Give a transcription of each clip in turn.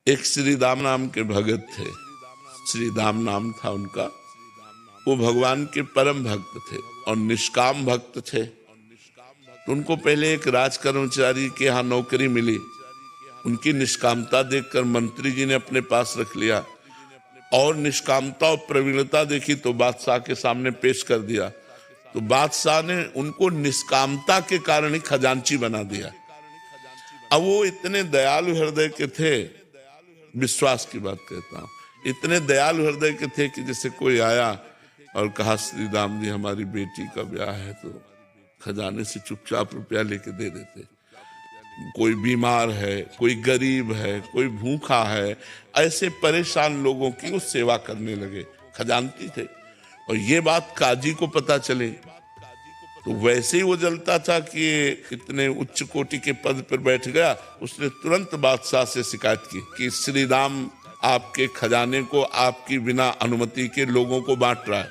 एक श्री दाम नाम के भगत थे, श्री दाम नाम था उनका। वो भगवान के परम भक्त थे और निष्काम भक्त थे। तो उनको पहले एक राज कर्मचारी के यहाँ नौकरी मिली। उनकी निष्कामता देखकर मंत्री जी ने अपने पास रख लिया और निष्कामता और प्रवीणता देखी तो बादशाह के सामने पेश कर दिया। तो बादशाह ने उनको निष्कामता के कारण ही खजांची बना दिया। अब वो इतने दयालु हृदय के थे, विश्वास की बात कहता हूँ, इतने दयालु हृदय के थे कि जैसे कोई आया और कहा श्री राम जी हमारी बेटी का ब्याह है, तो खजाने से चुपचाप रुपया लेके दे देते। कोई बीमार है, कोई गरीब है, कोई भूखा है, ऐसे परेशान लोगों की वो सेवा करने लगे, खजानती थे। और ये बात काजी को पता चले तो वैसे ही वो जलता था कि इतने उच्च कोटि के पद पर बैठ गया। उसने तुरंत बादशाह से शिकायत की कि श्री राम आपके खजाने को आपकी बिना अनुमति के लोगों को बांट रहा है।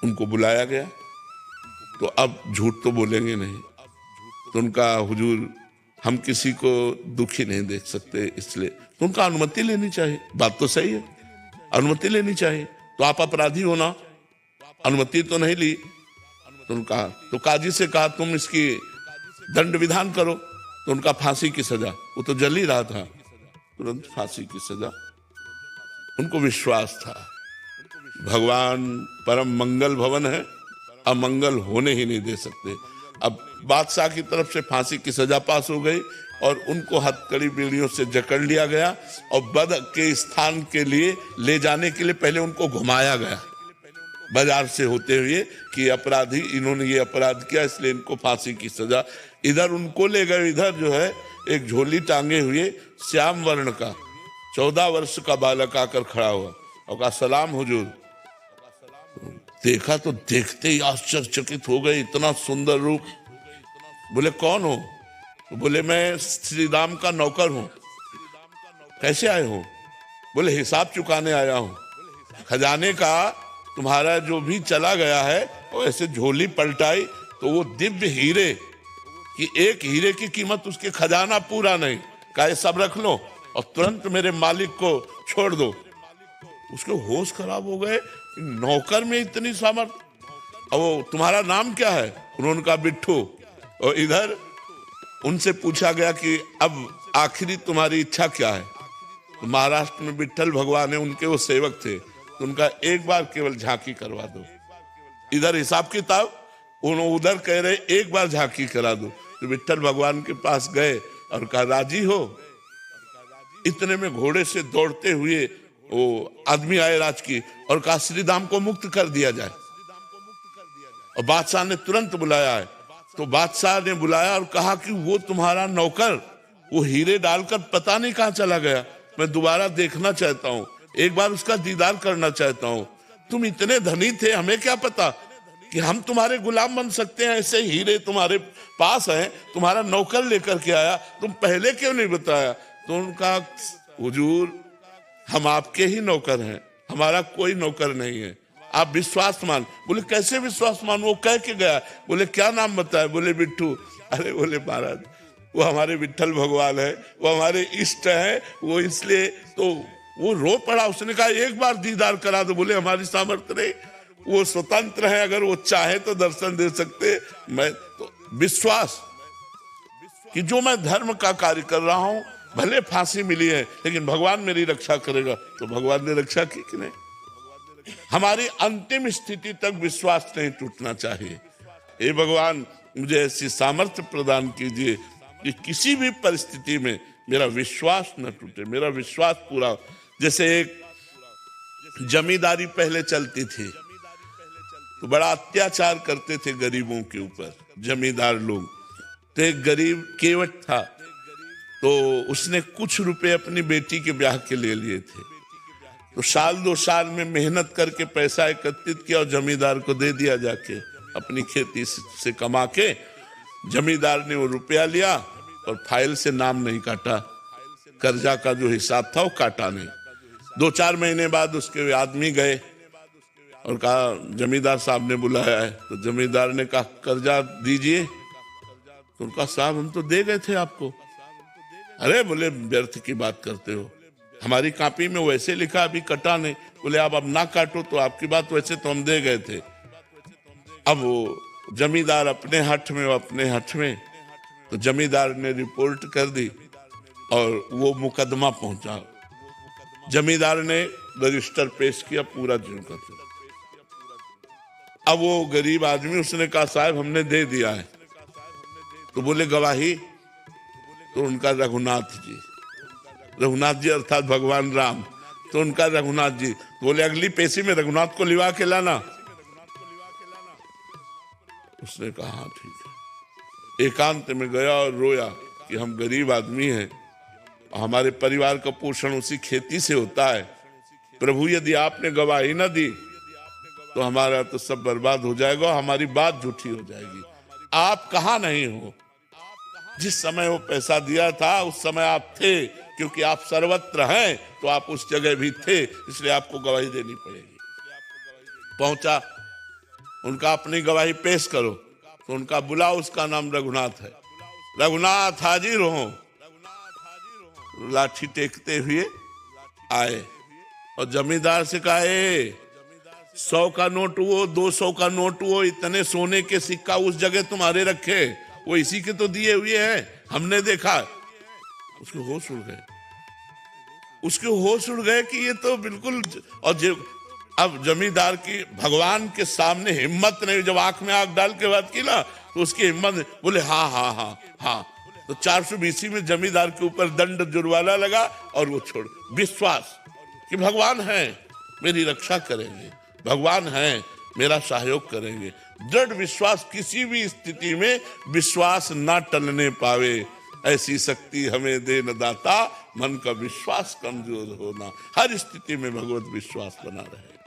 उनको बुलाया गया तो अब झूठ तो बोलेंगे नहीं, तो उनका हुजूर हम किसी को दुखी नहीं देख सकते, इसलिए तो उनका अनुमति लेनी चाहिए। बात तो सही है, अनुमति लेनी चाहिए। तो आप अपराधी हो ना, अनुमति तो नहीं ली। तो उनका तो काजी से कहा तुम इसकी दंड विधान करो। तो उनका फांसी की सजा, वो तो जल ही रहा था, तुरंत फांसी की सजा। उनको विश्वास था भगवान परम मंगल भवन है, अमंगल होने ही नहीं दे सकते। अब बादशाह की तरफ से फांसी की सजा पास हो गई और उनको हथकड़ी बेड़ियों से जकड़ लिया गया और बद के स्थान के लिए ले जाने के लिए पहले उनको घुमाया गया बाजार से होते हुए कि अपराधी इन्होंने ये अपराध किया इसलिए इनको फांसी की सजा। इधर उनको ले गए, इधर जो है एक झोली टांगे हुए श्याम वर्ण का 14 वर्ष का बालक आकर खड़ा हुआ और कहा सलाम हुजूर। देखा तो देखते ही आश्चर्यचकित हो गए, इतना सुंदर रूप। बोले कौन हो? तो बोले मैं श्री राम का नौकर हूं। कैसे आए हो? बोले हिसाब चुकाने आया हूं। खजाने का तुम्हारा जो भी चला गया है वो ऐसे झोली पलटाई तो वो दिव्य हीरे कि एक हीरे की कीमत उसके खजाना पूरा नहीं, कहा सब रख लो और तुरंत मेरे मालिक को छोड़ दो। उसके होश खराब हो गए, नौकर में इतनी सामर्थ। और वो तुम्हारा नाम क्या है? उन्होंने कहा बिट्ठू। और इधर उनसे पूछा गया कि अब आखिरी तुम्हारी इच्छा क्या है? तो महाराष्ट्र में विट्ठल भगवान है, उनके वो सेवक थे, तो उनका एक बार केवल झांकी करवा दो। इधर हिसाब किताब, उधर कह रहे एक बार झांकी करा दो। तो विट्ठल भगवान के पास गए और कहा राजी हो? इतने में घोड़े से दौड़ते हुए वो आदमी आए राज की और कहा श्री राम को मुक्त कर दिया जाए। और बादशाह ने तुरंत बुलाया है। तो बादशाह ने बुलाया और कहा कि वो तुम्हारा नौकर वो हीरे डालकर पता नहीं कहां चला गया, मैं दोबारा देखना चाहता हूं, एक बार उसका दीदार करना चाहता हूं। तुम इतने धनी थे, हमें क्या पता कि हम तुम्हारे गुलाम बन सकते हैं, ऐसे हीरे तुम्हारे पास हैं, तुम्हारा नौकर लेकर के आया, तुम पहले क्यों नहीं बताया? तो उनका हुजूर हम आपके ही नौकर हैं, हमारा कोई नौकर नहीं है, आप विश्वास मान। बोले कैसे विश्वास मान? वो कह के गया। बोले क्या नाम बताया? बोले बिट्ठू। अरे बोले महाराज वो हमारे विट्ठल भगवान है, वो हमारे इष्ट है, वो इसलिए तो वो रो पड़ा। उसने कहा एक बार दीदार करा दो। बोले हमारी सामर्थ्य नहीं, वो स्वतंत्र है, अगर वो चाहे तो दर्शन दे सकते। मैं तो विश्वास कि जो मैं धर्म का कार्य कर रहा हूं, भले फांसी मिली है लेकिन भगवान मेरी रक्षा करेगा। तो भगवान ने रक्षा की कि नहीं? हमारी अंतिम स्थिति तक विश्वास नहीं टूटना चाहिए। हे भगवान मुझे ऐसी सामर्थ्य प्रदान कीजिए कि किसी भी परिस्थिति में मेरा विश्वास न टूटे, मेरा विश्वास पूरा। जैसे एक जमींदारी पहले चलती थी तो बड़ा अत्याचार करते थे गरीबों के ऊपर जमींदार लोग। तो एक गरीब केवट था, तो उसने कुछ रुपए अपनी बेटी के ब्याह के ले लिए थे। तो साल 2 साल में मेहनत करके पैसा एकत्रित किया और जमींदार को दे दिया, जाके अपनी खेती से कमा के। जमींदार ने वो रुपया लिया और फाइल से नाम नहीं काटा, कर्जा का जो हिसाब था वो काटा नहीं। 2-4 महीने बाद उसके आदमी गए और कहा जमींदार साहब ने बुलाया है। तो जमींदार ने कहा कर्जा दीजिए। तो उनका साहब हम तो दे गए थे आपको। अरे बोले व्यर्थ की बात करते हो, हमारी कॉपी में वैसे लिखा, अभी कटा नहीं। बोले आप अब ना काटो तो आपकी बात, वैसे तो हम दे गए थे। अब वो जमींदार अपने हठ में, वो अपने हठ में, तो जमींदार ने रिपोर्ट कर दी और वो मुकदमा पहुंचा। जमींदार ने रजिस्टर पेश किया, पूरा जुर्म करते। अब वो गरीब आदमी, उसने कहा साहब हमने दे दिया है। तो बोले गवाही? तो उनका रघुनाथ जी, रघुनाथ जी अर्थात भगवान राम, तो उनका रघुनाथ जी। तो बोले अगली पेशी में रघुनाथ को लिवा के लाना। उसने कहा हाँ ठीक है। एकांत में गया और रोया कि हम गरीब आदमी हैं, हमारे परिवार का पोषण उसी खेती से होता है। प्रभु यदि आपने गवाही न दी तो हमारा तो सब बर्बाद हो जाएगा, हमारी बात झूठी हो जाएगी। आप कहाँ नहीं हो? जिस समय वो पैसा दिया था उस समय आप थे, क्योंकि आप सर्वत्र हैं तो आप उस जगह भी थे, इसलिए आपको गवाही देनी पड़ेगी। पहुंचा, उनका अपनी गवाही पेश करो। तो उनका बुलाओ, उसका नाम रघुनाथ है। रघुनाथ हाजिर हो। लाठी टेकते हुए आए और जमींदार से कहा 100 का नोट हुआ, 200 का नोट हुआ, इतने सोने के सिक्का उस जगह तुम्हारे रखे, वो इसी के तो दिए हुए हैं, हमने देखा। उसके होश उड़ गए, उसके होश उड़ गए कि ये तो बिल्कुल। और अब जमींदार की भगवान के सामने हिम्मत नहीं, जब आंख में आंख डाल के बात की ना तो उसकी हिम्मत नहीं। बोले हाँ हाँ हाँ हाँ। तो 420 में जमींदार के ऊपर दंड जुर्माना लगा और वो छोड़। विश्वास कि भगवान है, मेरी रक्षा करेंगे, भगवान है, मेरा सहयोग करेंगे। दृढ़ विश्वास, किसी भी स्थिति में विश्वास ना टलने पावे, ऐसी शक्ति हमें दे न दाता, मन का विश्वास कमजोर होना। हर स्थिति में भगवत विश्वास बना रहे।